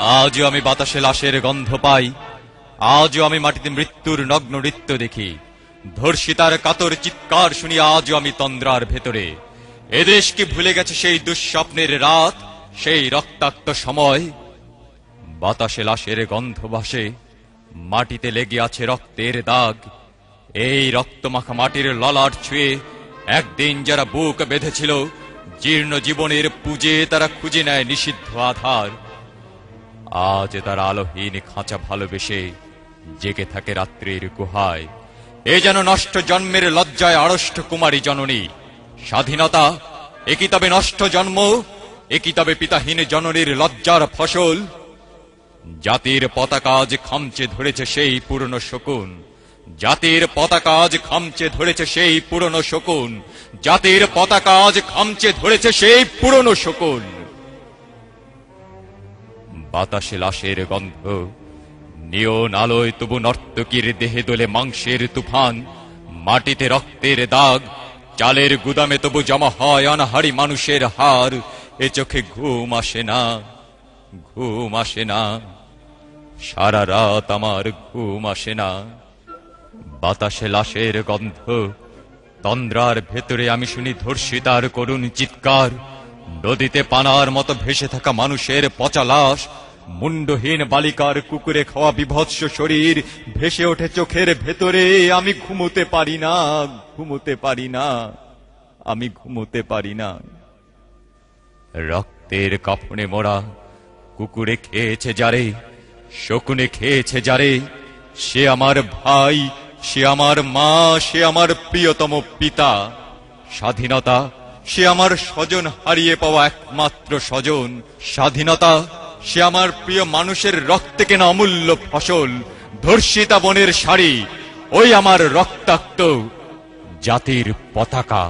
আজও আমি বাতাসে লাশের গন্ধ পাই, আজও আমি মাটিতে মৃত্যুর নগ্ন নৃত্য দেখি, ধর্ষিতার কাতর চিৎকার শুনি আজও আমি তন্দ্রার ভেতরে। এদেশ কি ভুলে গেছে সেই দুঃস্বপ্নের রাত, সেই রক্তাক্ত সময়? বাতাসে লাশের গন্ধ ভাসে, মাটিতে লেগে আছে রক্তের দাগ। এই রক্তমাখা মাটির ললাট ছুঁয়ে একদিন যারা বুক বেঁধেছিল, জীর্ণ জীবনের পুজে তারা খুঁজে নেয় নিষিদ্ধ আধার। আজ তারা আলোহীন খাঁচা ভালোবেসে জেগে থাকে রাত্রির গুহায়। এ যেন নষ্ট জন্মের লজ্জায় আড়ষ্ট কুমারী জননী। স্বাধীনতা একই তবে নষ্ট জন্ম, একই তবে পিতাহীন জননীর লজ্জার ফসল। জাতির পতাকা আজ খামচে ধরেছে সেই পুরনো শকুন, জাতির পতাকা আজ খামচে ধরেছে সেই পুরনো শকুন, জাতির পতাকা আজ খামচে ধরেছে সেই পুরনো শকুন। বাতাসে লাশের গন্ধ, নিয়ন আলোয় তবু নর্তকীর দেহে দোলে মাংসের তুফান। মাটিতে রক্তের দাগ, চালের গুদামে তবু জমা হয় অনাহারি মানুষের হার। এ চোখে ঘুম আসে না, ঘুম আসে না, সারা রাত আমার ঘুম আসে না। বাতাসে লাশের গন্ধ, তন্দ্রার ভেতরে আমি শুনি ধর্ষিতার করুণ চিৎকার। নদীতে পানার মতো ভেসে থাকা মানুষের পচা লাশ, মুন্ডহীন বালিকার কুকুরে খাওয়া বিভৎস শরীর ভেসে ওঠে চোখের ভেতরে। আমি ঘুমোতে পারি না, ঘুমোতে পারি না, আমি ঘুমোতে পারি না। রক্তের কাফনে মোড়া কুকুরে খেয়েছে যারে, শকুনে খেয়েছে যারে, সে আমার ভাই, সে আমার মা, সে আমার প্রিয়তম পিতা। স্বাধীনতা সে আমার স্বজন হারিয়ে পাওয়া একমাত্র স্বজন। স্বাধীনতা সে আমার প্রিয় মানুষের রক্তে কেনা অমূল্য ফসল। ধর্ষিতা বনের শাড়ি, ওই আমার রক্তাক্ত জাতির পতাকা।